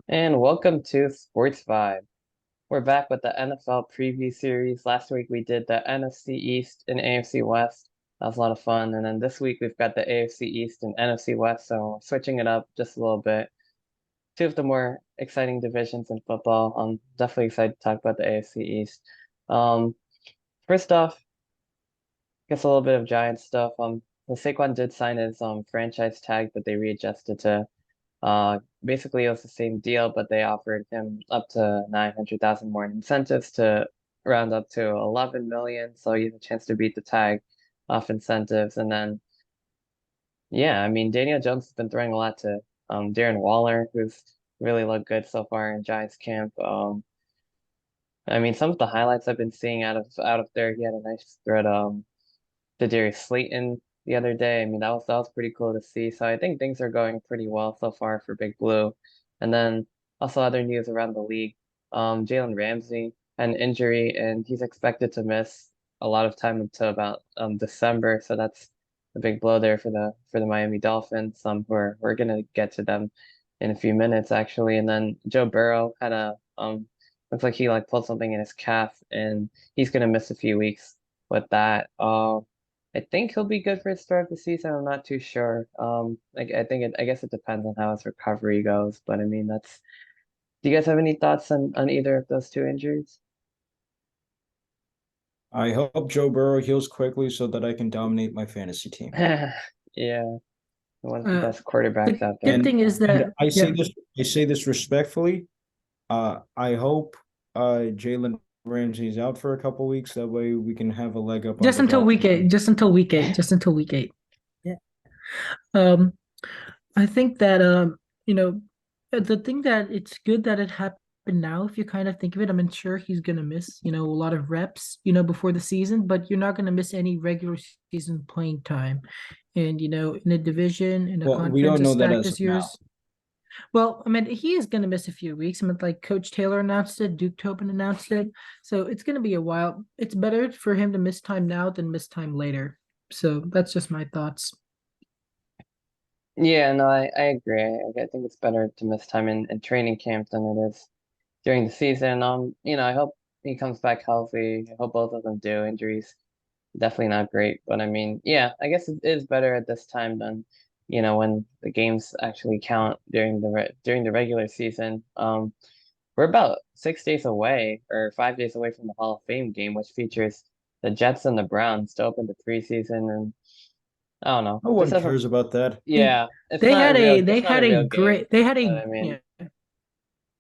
And welcome to SportsVibe. We're back with the NFL preview series. Last week we did the NFC East and AFC West. That was a lot of fun. And then this week we've got the AFC East and NFC West, so we're switching it up just a little bit. Two of the more exciting divisions in football. I'm definitely excited to talk about the AFC East. Um, First off, I guess a little bit of Giants stuff. The Saquon did sign his franchise tag, but they readjusted to basically it was the same deal, but they offered him up to 900,000 more in incentives to round up to 11 million. So he has a chance to beat the tag off incentives. And then, yeah, I mean, Daniel Jones has been throwing a lot to Darren Waller, who's really looked good so far in Giants camp. I mean, some of the highlights I've been seeing out of there, he had a nice threat to Darius Slayton the other day. I mean, that was pretty cool to see. So I think things are going pretty well so far for Big Blue. And then also other news around the league. Jalen Ramsey had an injury and he's expected to miss a lot of time until about December. So that's a big blow there for the Miami Dolphins. We're gonna get to them in a few minutes actually. And then Joe Burrow had a looks like he like pulled something in his calf and he's gonna miss a few weeks with that. I think he'll be good for the start of the season. I'm not too sure. I guess it depends on how his recovery goes. But I mean, that's. Do you guys have any thoughts on either of those two injuries? I hope Joe Burrow heals quickly so that I can dominate my fantasy team. Yeah, one of the Uh, best quarterbacks the out there. good And thing is and that, yeah, I say this respectfully. I hope Jalen Ramsey's out for a couple weeks. That way we can have a leg up on just the until week eight, Dolphins. just until week eight, just until week eight. Yeah. Um, I think that the thing that it's good that it happened now, if you kind of think of it. I mean, sure, he's gonna miss, a lot of reps, before the season, but you're not gonna miss any regular season playing time. And in a division, in a Well, we conference don't as know that stacked as of as now. yours. Well, I mean, he is going to miss a few weeks. I mean, like Coach Taylor announced it, Duke Tobin announced it. So it's going to be a while. It's better for him to miss time now than miss time later. So that's just my thoughts. Yeah, no, I agree. I think it's better to miss time in training camp than it is during the season. I hope he comes back healthy. I hope both of them do. Injuries definitely not great, but I mean, yeah, I guess it is better at this time than, when the games actually count during the regular season. We're about 6 days away or 5 days away from the Hall of Fame game, which features the Jets and the Browns to open the preseason, and I don't know, No this one doesn't. cares about that. Yeah, it's not a real. They It's not had a a real game, great they had but a I mean, yeah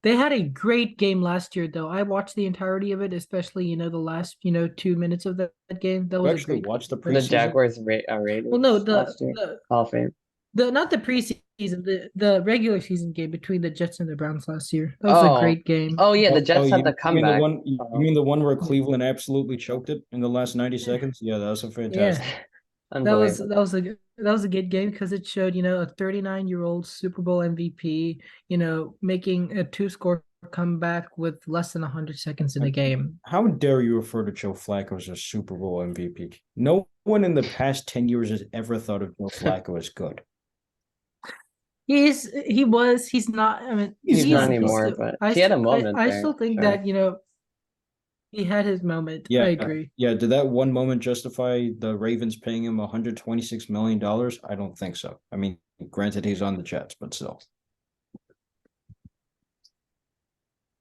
they had a great game last year though. I watched the entirety of it, especially the last 2 minutes of that game. That You was a actually great watched the the preseason? Jaguars Well, no, Raiders the last year, the Hall of Fame. the not the preseason, the regular season game between the Jets and the Browns last year. That was a Oh, great game. oh yeah, the Oh, Jets had the you mean the comeback. one you Uh, mean the one where Yeah. Cleveland absolutely choked it in the last 90 seconds? Yeah, that was a Yeah. fantastic. Unbelievable. That was a good game because it showed, a 39-year-old Super Bowl MVP, making a two-score comeback with less than 100 seconds in the game. How dare you refer to Joe Flacco as a Super Bowl MVP? No one in the past 10 years has ever thought of Joe Flacco as good. He's not. I mean, He's He's not not he's good. anymore, still. but he had a moment I there, still think sure. that he had his moment. I Yeah, agree. yeah. Did that one moment justify the Ravens paying him $126 million? I don't think so. I mean, granted, he's on the Jets, but still.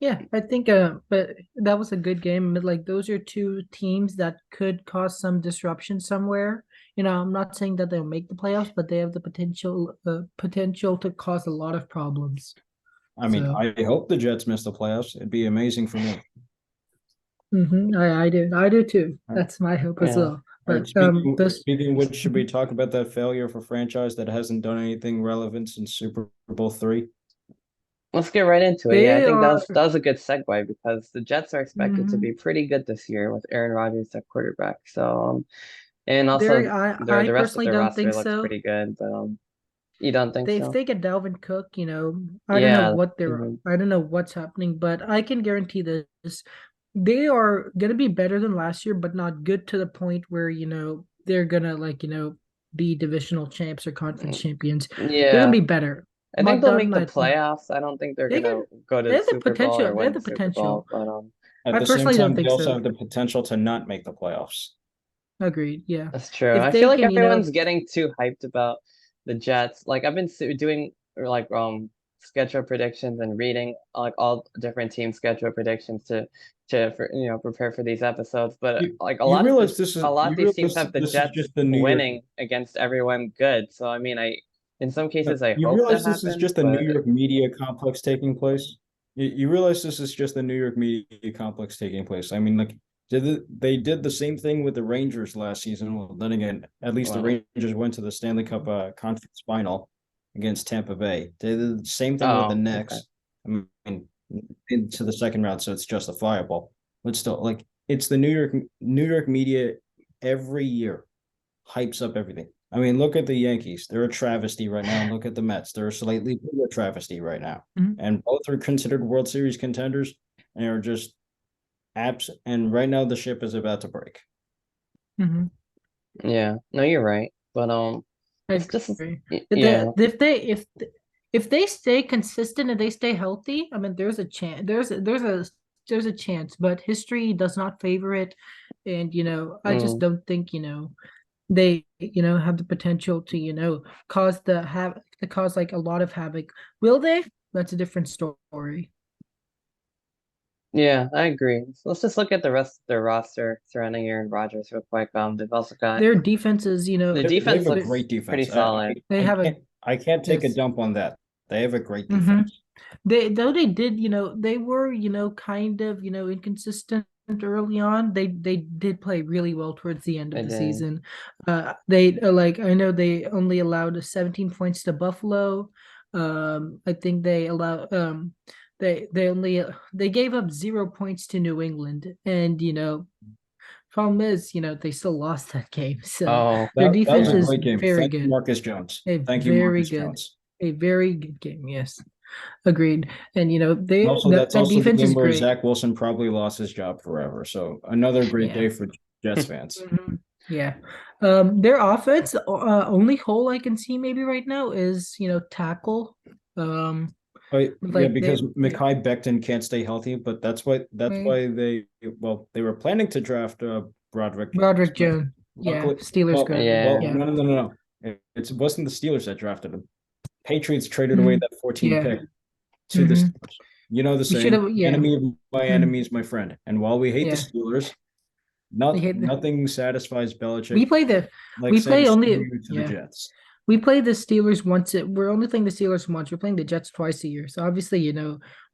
Yeah, I think but that was a good game. But like those are two teams that could cause some disruption somewhere. I'm not saying that they'll make the playoffs, but they have the potential to cause a lot of problems. I mean, So I hope the Jets miss the playoffs. It'd be amazing for me. I do too. All right. That's my hope as Yeah. well. All right. But this Speaking of which, should we talk about that failure for franchise that hasn't done anything relevant since Super Bowl three? Let's get right into it. Yeah, I they think are that was a good segue because the Jets are expected to be mhm. pretty good this year with Aaron Rodgers at quarterback. So, and They're also I the rest of personally their don't roster think looks so. pretty good. But you don't think If so? they get Dalvin Cook, Yeah. I don't know what's happening, but I can guarantee this. They are gonna be better than last year, but not good to the point where, they're gonna be divisional champs or conference champions. They're gonna Yeah. be better. I think they'll make the I think playoffs. I don't think they're they gonna can. go to They the have the Super Bowl or potential. They win have the the Super Bowl, potential. but At I the same personally don't time, they think also so. have the potential to not make the playoffs. Agreed. Yeah. that's true. If I feel they like can, everyone's getting too hyped about the Jets. Like I've been doing like schedule predictions and reading like all different team schedule predictions to for, prepare for these episodes. But like a lot of these teams have the This is Jets just the New York. winning against everyone good. So I mean, in some cases I You hope that realize this is happens, just a New but York media complex taking place? You realize this is just a New York media complex taking place. I mean, like, they did the same thing with the Rangers last season. Well, then again, at least the well, Rangers went to the Stanley Cup conference final against Tampa Bay. They did the same thing with the oh, okay. Knicks. I mean, into the second round, so it's justifiable. But still, like, it's the New York media every year hypes up everything. I mean, look at the Yankees. They're a travesty right now. And look at the Mets. They're a slightly bigger travesty right now. Mhm. And both are considered World Series contenders and are just apps. And right now, the ship is about to break. Mhm. Yeah, no, you're right. But I it's just agree. yeah, If they stay consistent and they stay healthy, I mean, there's a chance. There's a chance, but history does not favor it, and I just mm, don't think they have the potential to cause like a lot of havoc. Will they? That's a different story. yeah, I agree. So let's just look at the rest of their roster surrounding Aaron Rodgers real quick. They've also got Their defenses, the They have defense a they looks great pretty defense. solid. they have a I can't take a yes. dump on that. They have a great Mm-hmm. defense. They did, they were, kind of, inconsistent early on. They did play really well towards the end of They the did. season. They like I know they only allowed 17 points to Buffalo. I think they gave up 0 points to New England, and problem is, they still lost that game. So Oh, their That was defense a yeah. is great game. very Thank you, good. Marcus Jones. A Thank you, very Marcus good, Jones. a very good game. Yes, agreed. And That's that also the defense is game where great. Zach Wilson probably lost his job forever. So another great Yeah. day for Jets fans. Mhm. Yeah. Their offense, only hole I can see maybe right now is, tackle. Um, But yeah, like because they Mekhi Becton can't stay healthy, but that's right? why they were planning to draft Broderick Broderick Smith. Jones. Yeah, Luckily, Steelers got him. Yeah. Yeah. no. It wasn't the Steelers that drafted him. Patriots traded away Mhm. that 14 Yeah. pick to the hmm Steelers. You know the We should saying, have, yeah. enemy of my Mhm. enemy is my friend. And while we hate the Yeah. Steelers, We hate nothing satisfies we Belichick play the like we saying play screw only you to the yeah. Jets. We play the Steelers once. We're only playing the Steelers once. We're playing the Jets twice a year. So obviously,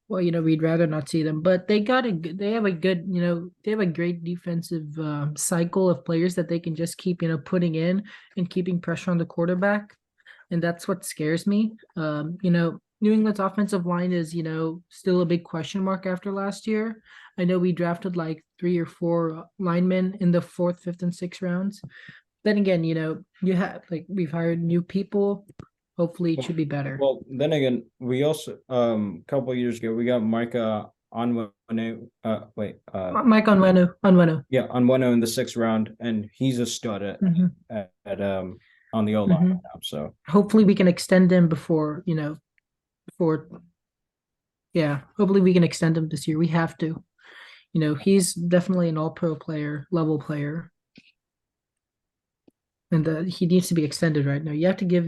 well, we'd rather not see them. But they have a good, they have a great defensive cycle of players that they can just keep, putting in and keeping pressure on the quarterback. And that's what scares me. New England's offensive line is, still a big question mark after last year. I know we drafted like 3 or 4 linemen in the fourth, fifth, and sixth rounds. Then again, you have like we've hired new people. Hopefully, it should be better. Well, then again, we also a couple of years ago we got Micah Onwenu. Mike Onwenu. Yeah, Onwenu in the 6th round, and he's a stud Mhm, at on the O line mhm. right now. So Hopefully, we can extend him before yeah. Hopefully, we can extend him this year. We have to. He's definitely an all-pro level player, and he needs to be extended right now. You have to give.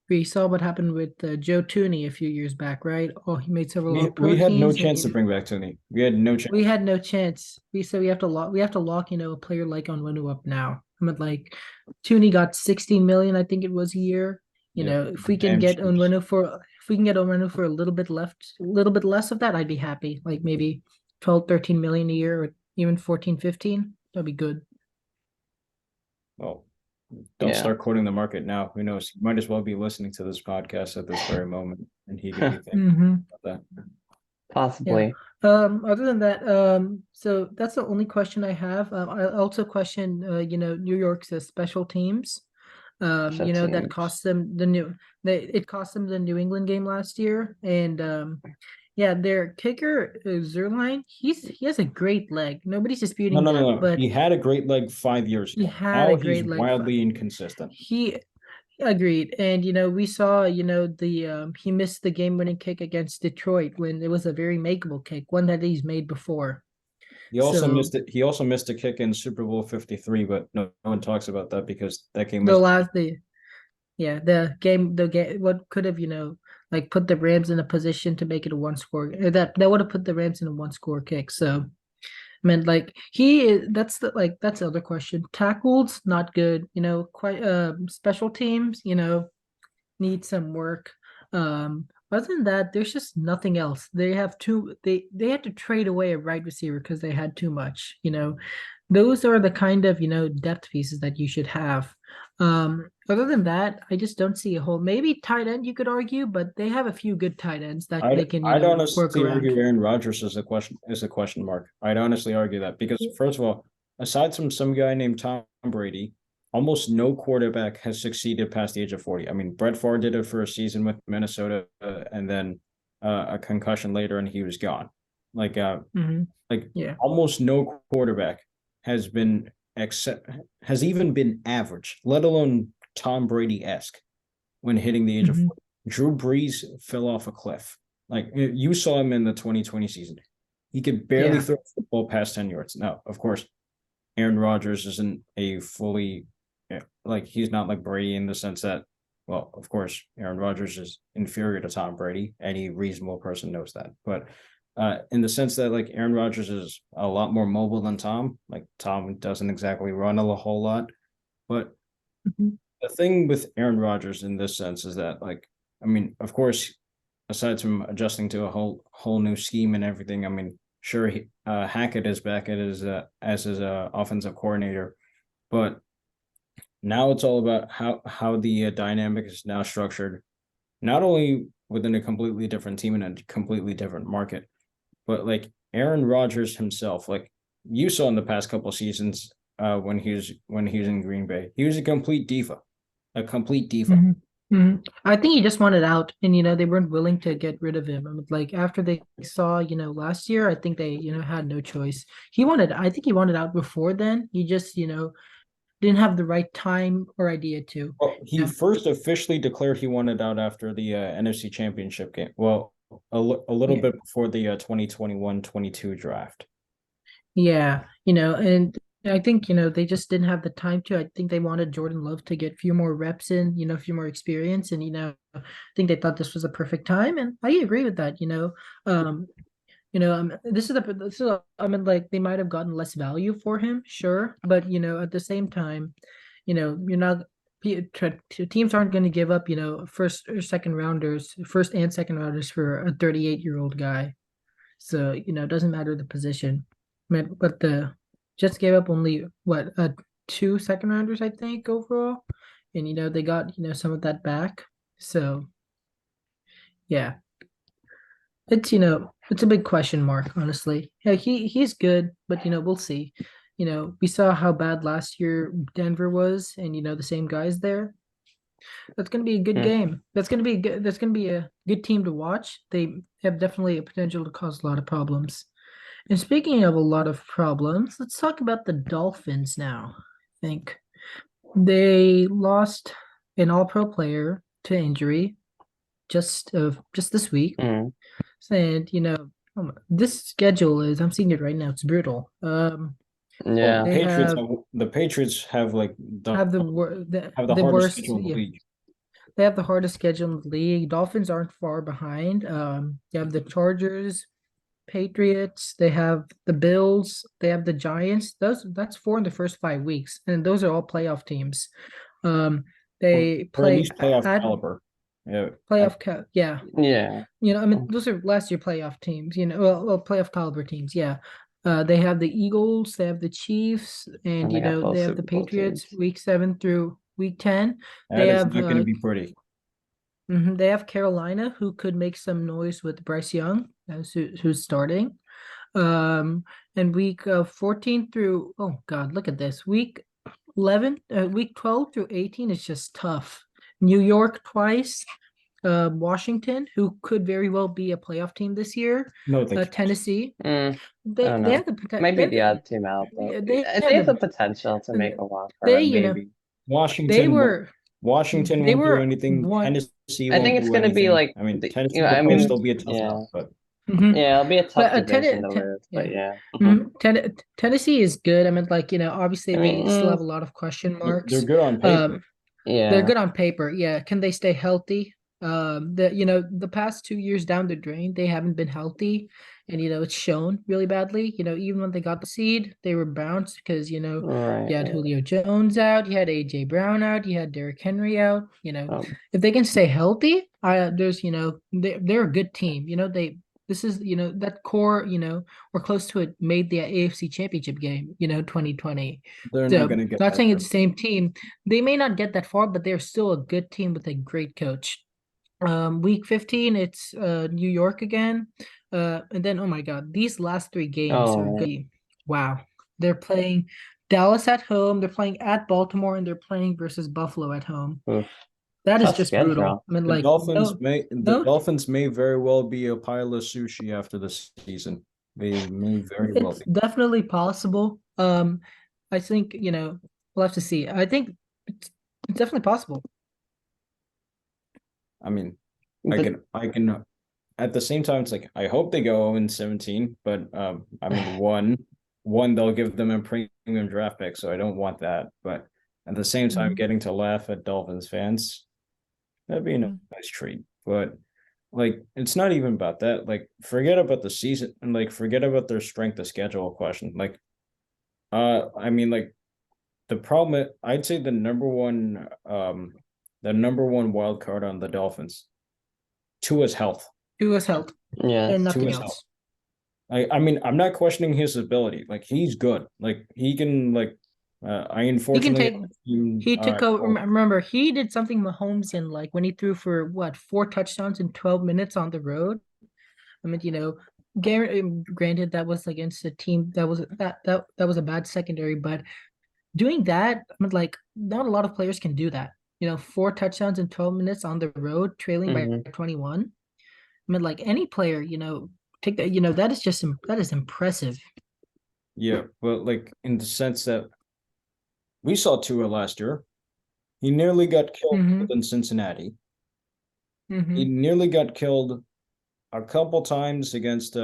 We saw what happened with Joe Tooney a few years back, right? Oh, he made several all-pro we had no teams, and chance to bring back Tony. We had no chance. we had no chance. We have to lock a player like Onwenu up now. I mean, like Tooney got 16 million, I think it was a year. Yeah, If we can damn get cheap. Onwenu for a little bit less of that, I'd be happy. Like maybe 12, 13 million a year, or even 14, 15. That'd be good. Well, don't Yeah. start quoting the market now. Who knows? You might as well be listening to this podcast at this very moment, and he could be thinking Mm-hmm. about that. Possibly. Other than that, so that's the only question I have. I also question, New York's special teams. Special That teams. cost them it cost them the New England game last year, and yeah, their kicker Zerline, he has a great leg. Nobody's disputing that, No. but He had a great leg 5 years he ago. had a Now he's great leg. wildly inconsistent. He Agreed. And we saw, the he missed the game-winning kick against Detroit when it was a very makeable kick, one that he's made before. He also So missed it. He also missed a kick in Super Bowl 53, but no one talks about that because that game the was. last the yeah, the game what could have, like put the Rams in a position to make it a one score. That would have put the Rams in a one score kick. So I mean, like that's the other question. Tackles not good. Quite special teams. Need some work. Other than that, there's just nothing else. They had to trade away a right receiver because they had too much. Those are the kind of, depth pieces that you should have. Other than that, I just don't see a whole, maybe tight end you could argue, but they have a few good tight ends that they can, I'd work honestly around. argue Aaron Rodgers is a question mark. I'd honestly argue that because first of all, aside from some guy named Tom Brady, almost no quarterback has succeeded past the age of 40. I mean, Brett Favre did it for a season with Minnesota, and then a concussion later, and he was gone. Like Hmm. like Yeah. almost no quarterback has been has even been average, let alone Tom Brady-esque when hitting the age of Hmm. 40. Drew Brees fell off a cliff. Like you saw him in the 2020 season. He could barely Yeah. throw a football past 10 yards. Now, of course, Aaron Rodgers isn't a fully like he's not like Brady in the sense that, well, of course, Aaron Rodgers is inferior to Tom Brady. Any reasonable person knows that. But in the sense that like Aaron Rodgers is a lot more mobile than Tom. Like Tom doesn't exactly run a whole lot. But Hmm. the thing with Aaron Rodgers in this sense is that like I mean, of course, aside from adjusting to a whole new scheme and everything, I mean, sure, Hackett is back as his offensive coordinator, but now it's all about how the dynamic is now structured, not only within a completely different team in a completely different market, but like Aaron Rodgers himself, like you saw in the past couple of seasons, when he was in Green Bay, he was a complete diva. Hmm. Hmm. I think he just wanted out, and they weren't willing to get rid of him. I mean, like after they saw, last year, I think they, had no choice. I think he wanted out before then. He just, didn't have the right time or idea to. Well, he Yeah. first officially declared he wanted out after the NFC Championship game. Well, a little Yeah. bit before the 2021-22 draft. Yeah, and I think, they just didn't have the time to. I think they wanted Jordan Love to get a few more reps in, a few more experience. And, I think they thought this was a perfect time. And I agree with that. Um, I mean, like they might have gotten less value for him, sure. But, at the same time, you're not, teams aren't going to give up, first or second rounders, first and second rounders for a 38-year-old guy. So, it doesn't matter the position. But the Jets gave up only what two second rounders, I think, overall. And they got, some of that back. So yeah. It's a big question mark, honestly. Yeah, he's good, but we'll see. We saw how bad last year Denver was, and the same guys there. That's gonna be a good Hmm. game. That's gonna be a good team to watch. They have definitely a potential to cause a lot of problems. And speaking of a lot of problems, let's talk about the Dolphins now. I think they lost an all-pro player to injury just this week. Hmm. And this schedule is, I'm seeing it right now, it's brutal. Well, Yeah. They The Patriots have like have the the hardest worst, schedule in the yeah. league. They have the hardest schedule in the league. Dolphins aren't far behind. They have the Chargers, Patriots, they have the Bills, they have the Giants. That's four in the first 5 weeks, and those are all playoff teams. Um, they Or at play least playoff at caliber. Yeah, yeah. Yeah. I mean, those are last year playoff teams. Well, playoff caliber teams. Yeah. They have the Eagles, they have the Chiefs, and And they got they both have the Super Bowl Patriots teams. week 7 through week 10. They that is have not going to be pretty. they have Carolina, who could make some noise with Bryce Young, who's starting. Um, and week 14 through, oh God, look at this. Week 12 through 18 is just tough. New York twice, Washington, who could very well be a playoff team this year, No, they can't. Tennessee. I don't They know. have the potential. Maybe the odd team out, but They they have have the potential to make a wild they card, maybe. they Washington, were Washington They won't do were anything. one. Tennessee I think won't it's do gonna be anything. like I mean, Tennessee I will mean, still be a tough yeah, out, but Mhm. yeah, it'll be a tough But division to lose, but yeah. yeah. Tennessee is good. I mean, like, obviously I they mean, still have a lot of question they're marks. good on paper. Um, they're yeah, good on paper. Yeah. Can they stay healthy? The past 2 years down the drain, they haven't been healthy. And it's shown really badly. Even when they got the seed, they were bounced because, right. you had Julio Jones out, you had AJ Brown out, you had Derrick Henry out. Um, If they can stay healthy, they're a good team. This is, that core, or close to it, made the AFC Championship game, 2020. They're not So, going to get not that saying far. it's the same team. They may not get that far, but they're still a good team with a great coach. Week 15, it's New York again. And then, oh my God, these last three games oh are man, good. Wow. They're playing Dallas at home, they're playing at Baltimore, and they're playing versus Buffalo at home. oof, That is tough just brutal. schedule. I mean, The like, Dolphins no, may the no, Dolphins may very well be a pile of sushi after the season. They may very well it's be. definitely possible. I think, we'll have to see. I think it's definitely possible. I mean, But I can at the same time it's like I hope they go 0-17, but I mean one they'll give them a premium draft pick, so I don't want that. But at the same time, Mhm. getting to laugh at Dolphins fans, that'd be a Mhm. nice treat. But like it's not even about that. Like forget about the season and like forget about their strength of schedule question. Like I mean like the problem I'd say the number one wild card on the Dolphins, Tua's health. Who was held yeah, and nothing Tua's health. else. I mean I'm not questioning his ability. Like he's good. Like he can like I He can unfortunately take. He all took right, over. cool. Remember, he did something Mahomesian like when he threw for what 4 touchdowns in 12 minutes on the road. I mean, granted that was against a team that was a bad secondary, but doing that, I mean, like not a lot of players can do that. 4 touchdowns in 12 minutes on the road, trailing by hmm 21. I mean, like any player, take that. That is impressive. Yeah, but like in the sense that we saw Tua last year. He nearly got killed Mm-hmm. in Cincinnati. He Mm-hmm. nearly got killed a couple times against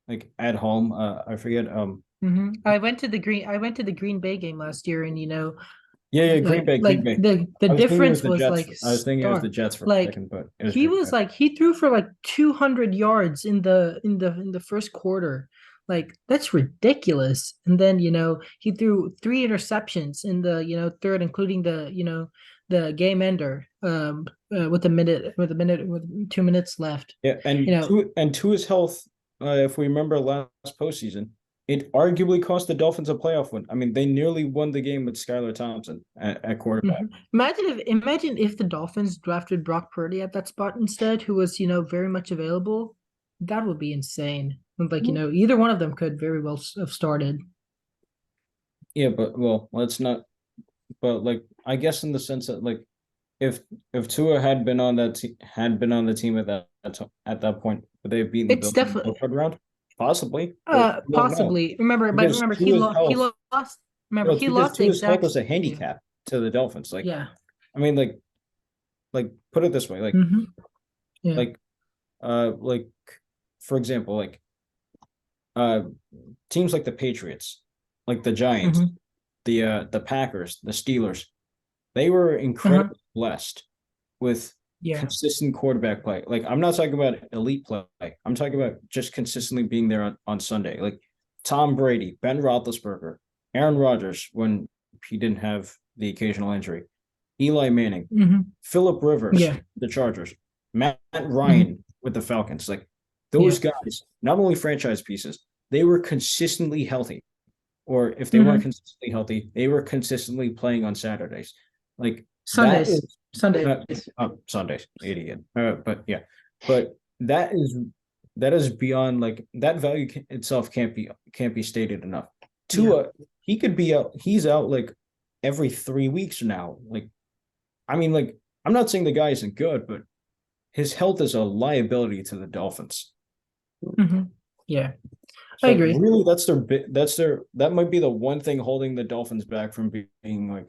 like at home. I forget Mm-hmm. I went to the Green Bay game last year, and yeah, Green Bay, like Green Bay. the I was thinking it was difference the was Jets. like I was thinking it was the stark. Jets for a Like second, but it was Green Bay. he threw for like 200 yards in the first quarter. Like that's ridiculous. And then he threw 3 interceptions in the third, including the game ender. With 2 minutes left. Yeah, You know and to his health, if we remember last postseason, it arguably cost the Dolphins a playoff win. I mean, they nearly won the game with Skylar Thompson at quarterback. Mhm. Imagine if the Dolphins drafted Brock Purdy at that spot instead, who was, very much available. That would be insane. Like, either one of them could very well have started. Yeah, but well, let's not. But like, I guess in the sense that like, if Tua had been on had been on the team at that point, would they have beaten the It's Bills in the definitely wild card round? Possibly, but we don't know possibly. Remember, but because remember Tua's he health. lost. Remember, Well, it's he because lost the Tua's health exact is a yeah. handicap to the Dolphins. Like, Yeah. I mean, like put it this way, Hmm. Yeah. like like for example, like uh teams like the Patriots, like the Giants, Hmm. the Packers, the Steelers, they were Uh-huh. incredibly blessed with Yeah. consistent quarterback play. Like I'm not talking about elite play. I'm talking about just consistently being there on Sunday. Like Tom Brady, Ben Roethlisberger, Aaron Rodgers when he didn't have the occasional injury, Eli Manning, Hmm. Philip Rivers, Yeah. the Chargers, Matt Hmm. Ryan with the Falcons. Like those Yeah. guys, not only franchise pieces, they were consistently healthy. Or if they weren't Hmm. consistently healthy, they were consistently playing on Saturdays. Like that Sundays. is Sundays. Sundays, idiot. But yeah, but that is beyond like that value itself can't be stated enough. Yeah. Tua, he could be out. He's out like every 3 weeks now. Like I mean, like I'm not saying the guy isn't good, but his health is a liability to the Dolphins. Hmm. Yeah. I So agree. really, that might be the one thing holding the Dolphins back from being like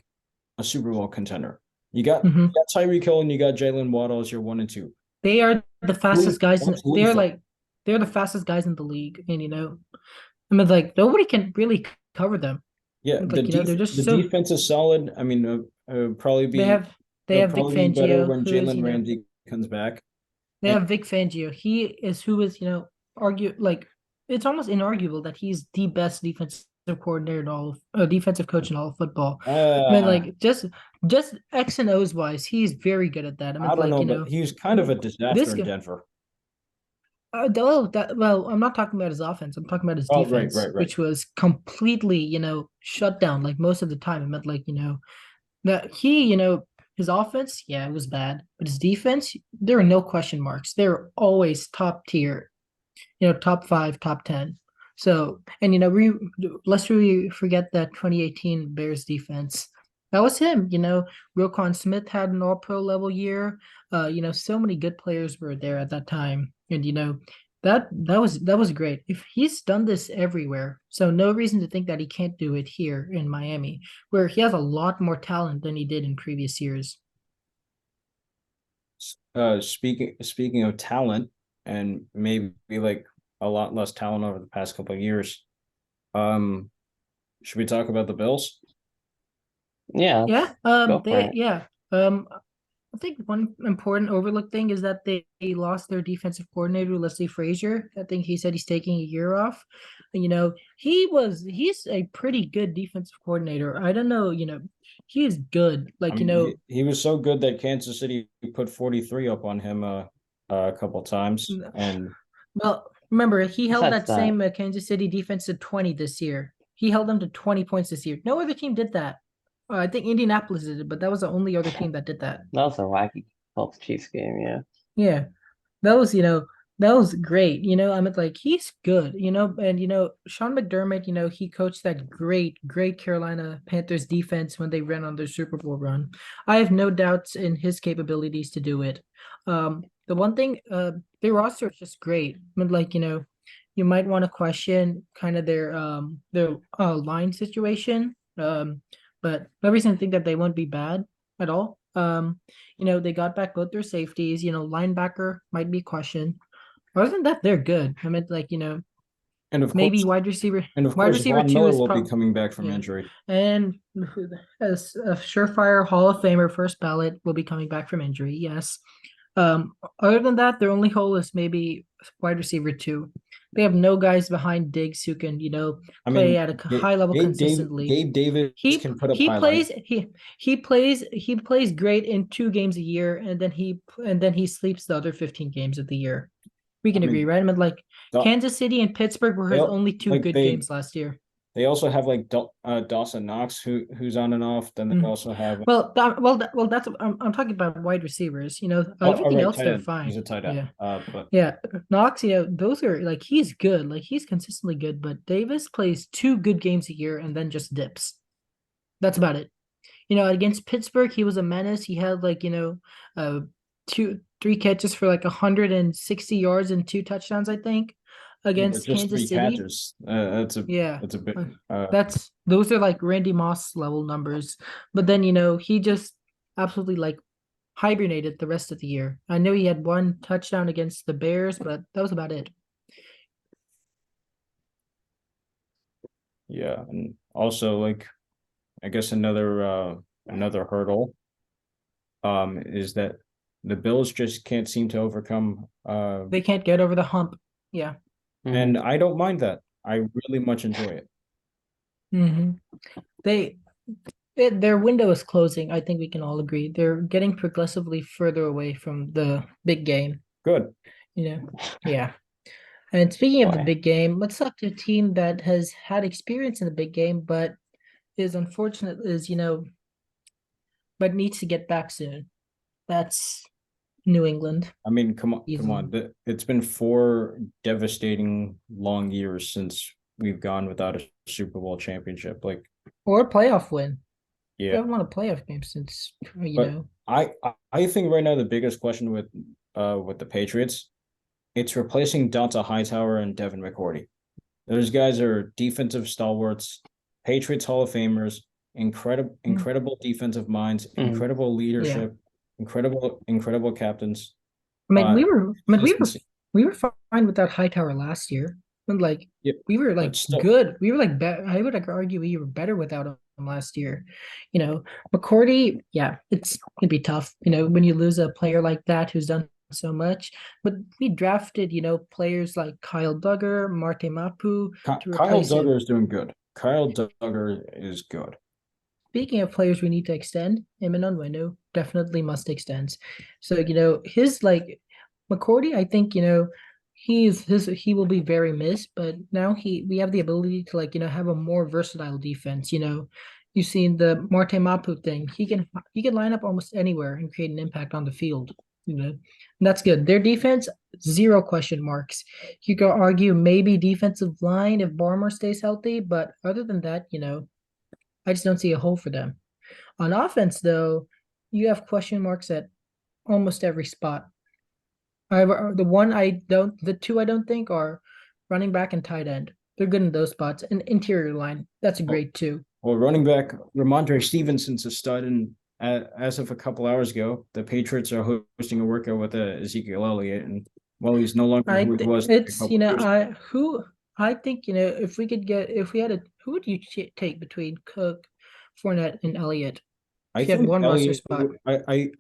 a Super Bowl contender. You got Tyreek Hill and you got Jalen Waddle as your 1 and 2. They are the fastest guys. Lethal. They're the fastest guys in the league, and I mean, like nobody can really cover them. Yeah, Like they're just the so defense is solid. I mean, probably they be have they it'll have Vic probably be better Fangio, when who is Jalen Ramsey comes back. they have Vic Fangio. Who is argue like it's almost inarguable that he's the best defensive coordinator in all of defensive coach in all of football. I mean, like just X and O's wise, he's very good at that. I mean, I don't like know, but he's kind of a disaster in Denver. I'm not talking about his offense. I'm talking about his defense, right. which was completely, shut down like most of the time. I meant like, that his offense, yeah, it was bad, but his defense, there are no question marks. They're always top tier, top 5, top 10. So, and lest we forget that 2018 Bears defense. That was him. Roquan Smith had an all-pro level year. So many good players were there at that time, and that was great. If he's done this everywhere, so no reason to think that he can't do it here in Miami, where he has a lot more talent than he did in previous years. Speaking of talent, and maybe like a lot less talent over the past couple of years. Should we talk about the Bills? Yeah. I think one important overlooked thing is that they lost their defensive coordinator, Leslie Frazier. I think he said he's taking a year off. He's a pretty good defensive coordinator. I don't know, he is good. He was so good that Kansas City put 43 up on him a couple times. And well, remember, he held that same Kansas City defense to 20 this year. He held them to 20 points this year. No other team did that. I think Indianapolis did it, but that was the only other team that did that. That was a wacky Colts Chiefs game, yeah. Yeah. That was great. I mean, like he's good, and Sean McDermott, he coached that great Carolina Panthers defense when they ran on their Super Bowl run. I have no doubts in his capabilities to do it. The one thing, their roster is just great. I mean, like, you might want to question kind of their line situation. But no reason to think that they won't be bad at all. They got back both their safeties. Linebacker might be questioned. Other than that, they're good. I mean, like, and of maybe course, wide receiver. And of wide course, receiver Von 2 Miller is will be coming back from injury. And as a surefire Hall of Famer, first ballot, will be coming back from injury. Yes. Other than that, their only hole is maybe wide receiver 2. They have no guys behind Diggs who can, play at a high level consistently. Gabe Davis can put up highlights. He plays great in 2 games a year, and then he sleeps the other 15 games of the year. We can agree, right? I mean, like Kansas City and Pittsburgh were his only 2 good games last year. They also have like Dawson Knox, who's on and off. Then they also have that's I'm talking about wide receivers. Everything else they're fine. He's a tight end. Knox. Those are like he's good. Like he's consistently good. But Davis plays 2 good games a year and then just dips. That's about it. Against Pittsburgh, he was a menace. He had 3 catches for 160 yards and 2 touchdowns, I think. Against Kansas City. Catches. That's a bit. Those are like Randy Moss level numbers. But then he just absolutely hibernated the rest of the year. I know he had 1 touchdown against the Bears, but that was about it. Yeah, and also I guess another hurdle is that the Bills just can't seem to overcome. They can't get over the hump. Yeah. And I don't mind that. I really much enjoy it. Mm-hmm. Their window is closing. I think we can all agree. They're getting progressively further away from the big game. Good. Yeah. And speaking of the big game, let's talk to a team that has had experience in the big game, but is unfortunate, but needs to get back soon. That's New England. I mean, come on. It's been 4 devastating long years since we've gone without a Super Bowl championship, or a playoff win. Yeah, we haven't won a playoff game since know. I think right now the biggest question with the Patriots, it's replacing Donta Hightower and Devin McCourty. Those guys are defensive stalwarts, Patriots Hall of Famers, incredible defensive minds, incredible leadership, incredible captains. I mean, Consistency. we were fine without Hightower last year. And like Yep, we were but like still, good. We were like I would like argue we were better without him last year. You know, McCourty, yeah, it's gonna be tough. You know, when you lose a player like that who's done so much. But we drafted, you know, players like Kyle Duggar, Marte Mapu to Kyle replace him. Duggar is doing good. Kyle Duggar is good. Speaking of players we need to extend, Eminem Wenu definitely must extend. So, you know, his like McCourty, I think, you know, he will be very missed, but now we have the ability to like, you know, have a more versatile defense. You know, you've seen the Marte Mapu thing. He can line up almost anywhere and create an impact on the field. You know, and that's good. Their defense, zero question marks. You could argue maybe defensive line if Barmore stays healthy, but other than that, you know, I just don't see a hole for them. On offense, though, you have question marks at almost every spot. The two I don't think are running back and tight end. They're good in those spots. And interior line, that's a great too. Well, running back Ramondre Stevenson's a stud, and as of a couple hours ago, the Patriots are hosting a workout with Ezekiel Elliott, and while he's no longer who he was, it's you know I think you know if we had a who would you take between Cook, Fournette, and Elliott? I If you had think one roster Elliott. spot.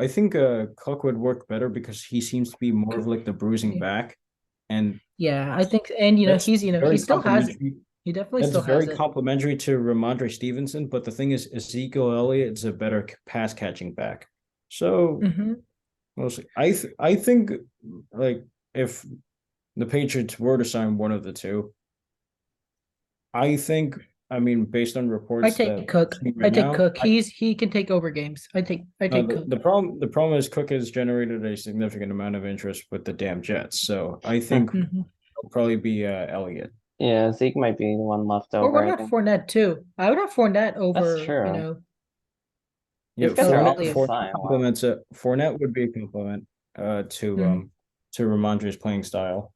I think Cook would work better because he seems to be more of like the bruising back, and yeah, I think, and you know he's you know he still has it. He definitely That's still has very it. complimentary to Ramondre Stevenson, but the thing is, Ezekiel Elliott is a better pass catching back. So we'll see. I think like if the Patriots were to sign one of the two, I mean based on I reports take that Cook. we're seeing I right take now, Cook. He can take over games. I take Cook. the problem is Cook has generated a significant amount of interest with the damn Jets. So I think it'll probably be Elliott. Yeah, Zeke might be the one left Or over, what I about think. Fournette too? I would have Fournette That's over, you true. know, Yeah, These guys are all Elliott. fine. Wow. compliments it. Fournette would be a compliment to Ramondre's playing style.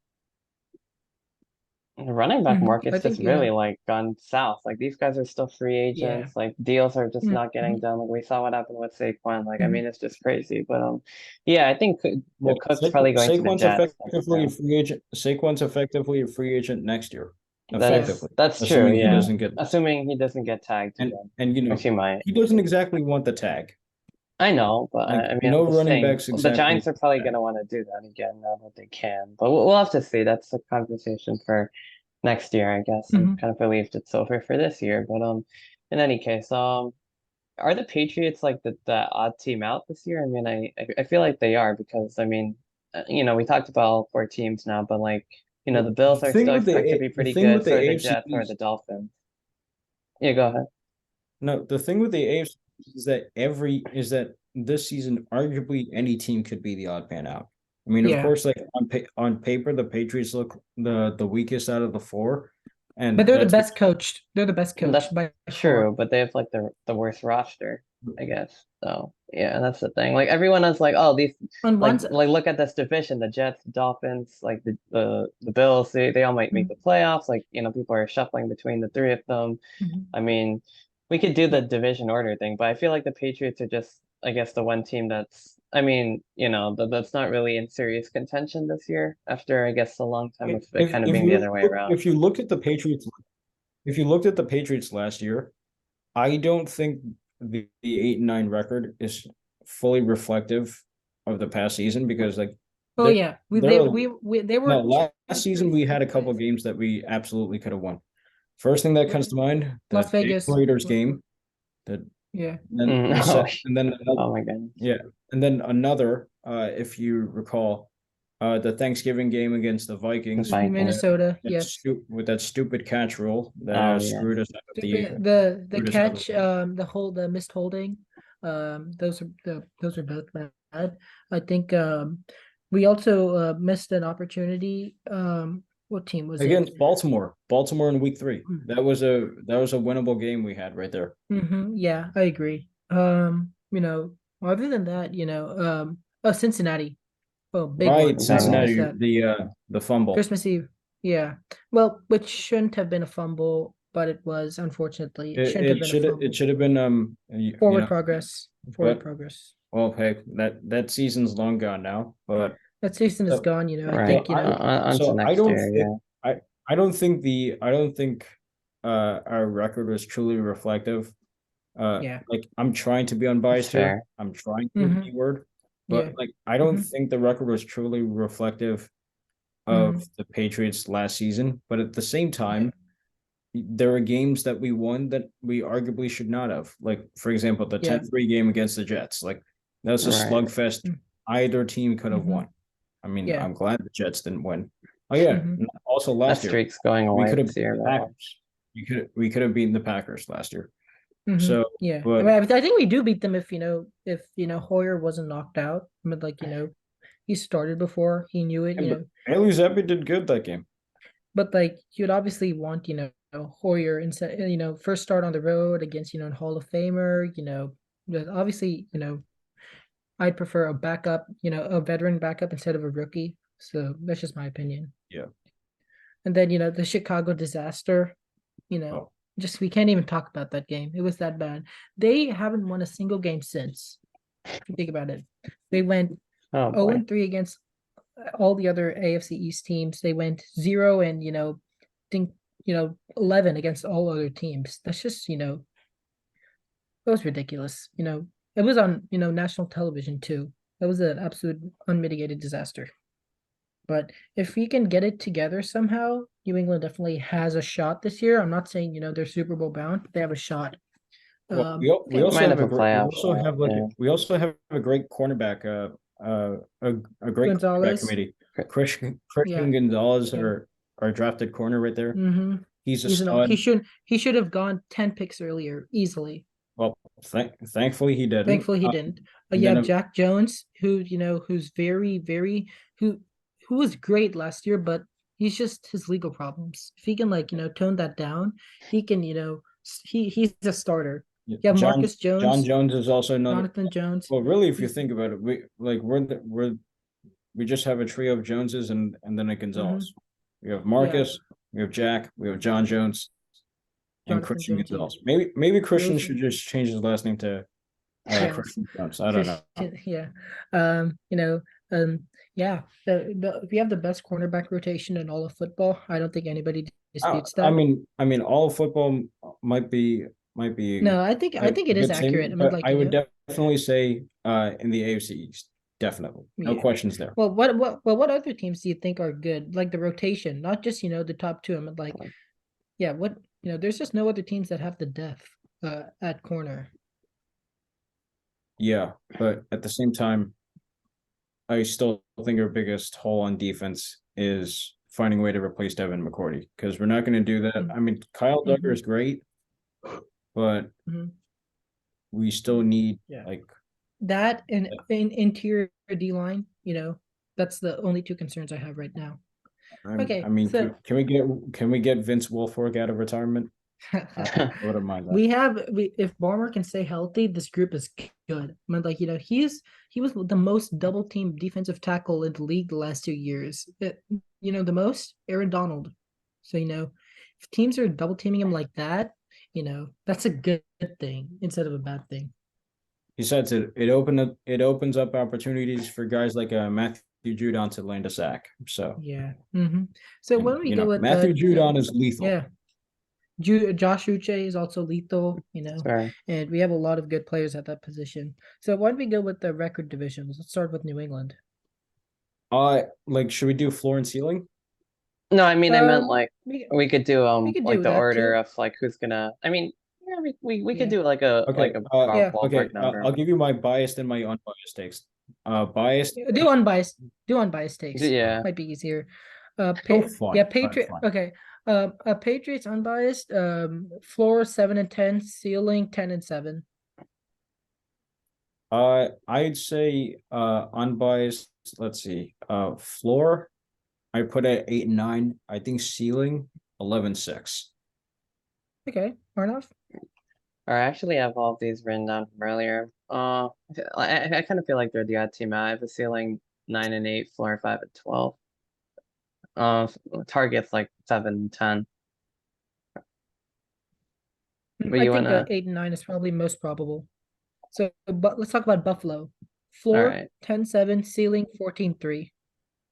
The running back I market's think, just you really know, like gone south. Like these guys are still free yeah. agents. Like deals are just not getting Mhm. done. Like we saw what happened with Saquon. Like I Mhm. mean, it's just crazy. But yeah, I think Well, Cook's probably going to the Jets next effectively a year. free agent. Saquon's effectively a free agent next year, Yeah. effectively, That's true. assuming he Yeah, doesn't get assuming he doesn't get tagged again, and you which know he might. he doesn't exactly want the tag. I know, but Like I mean, I'm no just running saying backs the exactly Giants want are probably the going tag. to want to do that again now that they can. But we'll have to see. That's a conversation for next year, I guess. I'm Mhm. kind of relieved it's over for this year. But in any case, are the Patriots like the odd team out this year? I mean, I feel like they are because I mean, you know, we talked about all four teams now, but like, you know, the Well, Bills are still expected to be the pretty thing good. with the So are the AFC Jets, or the East. Dolphins. Yeah, go ahead. No, the thing with the AFC is that this season arguably any team could be the odd man out. I mean, of Yeah. course, like on paper, the Patriots look the weakest out of the four, But and they're the that's best coached. They're the best That's coached by true, far. but they have like the worst roster, I guess. So yeah, that's the thing. Like everyone is like, oh, these On one side, like look at this division, the Jets, Dolphins, like the Bills, they all might make the playoffs. Like, you know, people are shuffling between the three of them. I mean, we could do the yeah. division order thing, but I feel like the Patriots are just, I guess, the one team that's, I mean, you know, that's not really in serious contention this year after, I guess, a long time of it kind of being the other way around. if you looked at the Patriots, if you looked at the Patriots last year, I don't think the 8-9 record is fully reflective of the past season because like Oh they're yeah. they're They no were last season we had a couple champions. games that we absolutely could have won. First thing that comes to mind, Las the Vegas. Raiders game, the Yeah. then the Oh, set, and then another, oh my goodness. yeah, and then another, if you recall, the Thanksgiving game against the The Vikings Vikings. Minnesota. Yes. with that stupid catch rule that Oh yeah. screwed us out of The screwed us out of catch, the missed holding, those are both bad. I think we also missed an opportunity. What team was it? against Baltimore in week 3. That was a winnable game we had right there. Yeah, I agree. You know, other than that, you know, oh, Cincinnati. Oh, big Right, one. How did we miss Cincinnati, Bengals. that? the fumble. Christmas Eve. Yeah. Well, which shouldn't have been a fumble. but it was unfortunately It, shouldn't have been a fumble. it should have been Forward progress. Forward but progress. well, hey, that season's long gone now. But That season is so, gone, you know. I Right. think, you know, On to so I next don't year, think yeah. I don't think our record was truly reflective. yeah. Like I'm trying to be unbiased here. Fair. I'm trying to Mhm. keyword, Yeah. but like I don't Mhm. think the record was truly reflective of Mhm. the Patriots last season. But at the same Yeah. time, there are games that we won that we arguably should not have. Like, for example, the Yeah. 10-3 game against the Jets. Like, that's a Right. slugfest Mm. either team could have Mhm. won. I mean, Yeah. I'm glad the Jets didn't win. Oh yeah. Mhm. Also That last year, streak's going we away could have this beaten year, the though. Packers. We could have beaten the Packers last year. Mhm. So Yeah. but I mean, I think we do beat them if, you know, Hoyer wasn't knocked out. I mean, like, you know, he started before he knew it, you but know. Bailey Zappi did good that game. But like you'd obviously want, you know, Hoyer instead, you know, first start on the road against, you know, a Hall of Famer, you know, but obviously, you know, I'd prefer a backup, you know, a veteran backup instead of a rookie. So that's just my opinion. Yeah. And then, you know, the Chicago disaster, you know, Oh, just we can't even talk about that game. It was that bad. They haven't won a single game since. If you think about it, they went Oh 0 boy. and 3 against all the other AFC East teams. They went 0 and, you know, think, you know, 11 against all other teams. That's just, you know, that was ridiculous. You know, it was on, you know, national television too. That was an absolute unmitigated disaster. But if we can get it together somehow, New England definitely has a shot this year. I'm not saying, you know, they're Super Bowl bound, but they have a shot. well, we They also might have have a a great playoff shot, yeah. we also have a great cornerback a great cornerback Gonzalez, committee. Cr- yeah, Christian Gonzalez, yeah. our drafted corner right there. Mm-hmm. He's a He's an stud. he should have gone 10 picks earlier easily. Well, thankfully he didn't. Thankfully he didn't. And You then have Jack Jones, who, you know, who's very who who was great last year, but he's just his legal problems. If he can, like, you know, tone that down, he can, you know, he's a starter. You have Marcus John Jones, Jones is also another. Jonathan Jones. Well, really, if you He's think about it, we just have a trio of Joneses and then a mm-hmm. Gonzalez. We have Yeah, Marcus, we have Jack, we have John Jones, and Jonathan Christian Jones. Yeah, Gonzalez. Maybe Christian those. should just change his last name to Yeah, Christian Jones. I don't know. Christian. Yeah, you know, yeah. We have the best cornerback rotation in all of football. I don't think anybody disputes that. All of football might be No, I think a it is good accurate. statement, I mean, but like, I you would know, definitely say in the AFC East, definitely, no yeah. questions there. Well, what other teams do you think are good? Like the rotation, not just, you know, the top two. I mean, like, yeah, what, you know, there's just no other teams that have the depth at corner. Yeah, but at the same time, I still think our biggest hole on defense is finding a way to replace Devin McCourty because we're not going to do that. I mean, Kyle Duggar Mm-hmm. is great, but Mm-hmm. we still need Yeah. like That and in interior D line, you know, that's the only two concerns I have right now. I Okay, mean, so can we get Vince Wilfork out of retirement? I wouldn't mind that. we if Barmer can stay healthy, this group is good. I mean, like, you know, he was the most double team defensive tackle in the league the last 2 years. You know, the most Aaron Donald. So, you know, if teams are double teaming him like that, you know, that's a good thing instead of a bad thing. Besides, it opens up opportunities for guys like Matthew Judon to land a sack. So Yeah. Mm-hmm. So and when we go with Matthew Judon is lethal. yeah, Josh Uche is also lethal, you know, Sure. and we have a lot of good players at that position. So why don't we go with the record divisions? Let's start with New England. Like should we do floor and ceiling? No, I mean I meant like We we could do we could like do the that order too. of like who's gonna. I mean, yeah, we could Yeah. do Okay. like a broad Yeah. ballpark number. I'll give you my biased and my unbiased takes. Biased. Do unbiased. Do unbiased takes. Yeah. Might be easier. Oh, fine. Yeah, Fine, Patriot. fine. Okay. Patriots unbiased. Floor 7 and 10. Ceiling 10 and 7. I'd say unbiased. Let's see. Floor, I put at 8 and 9. I think ceiling 11-6. Okay, Arnav. Or I actually have all of these written down from earlier. I kind of feel like they're the odd team out. I have a ceiling 9 and 8, floor 5 and 12. Targets like 7 and 10. But I you think wanna 8 and 9 is probably most probable. So, but let's talk about Buffalo. all Floor right. 10-7, ceiling 14-3.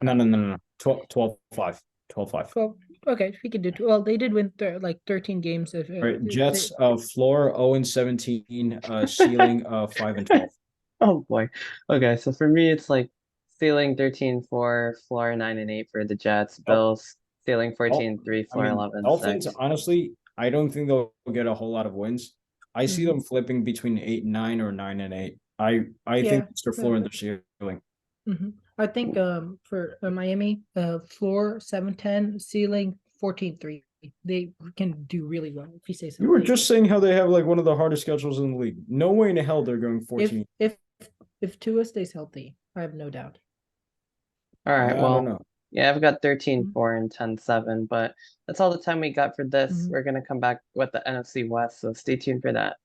No. 12-5. 12-5. Well, okay, we could do two. Well, they did win like 13 games. If Right. Jets floor 0-17, ceiling 5-12. Oh boy. Okay, so for me it's like ceiling 13-4, floor 9-8 for the Jets, Bills, ceiling 14-3, I floor mean, Dolphins, 11-6. honestly, I don't think they'll get a whole lot of wins. I see Mhm. them flipping between 8-9 or 9-8. I Yeah. think it's their floor and their ceiling. I think for Miami, floor 7-10, ceiling 14-3. They can do really well if he stays You were healthy. just saying how they have like one of the hardest schedules in the league. No way in hell they're going If 14. if Tua stays healthy, I have no doubt. All right, I don't well, know. yeah, I've got Mhm. 13-4 and 10-7, but that's all the time we got for this. Mhm. We're gonna come back with the NFC West, so stay tuned for that.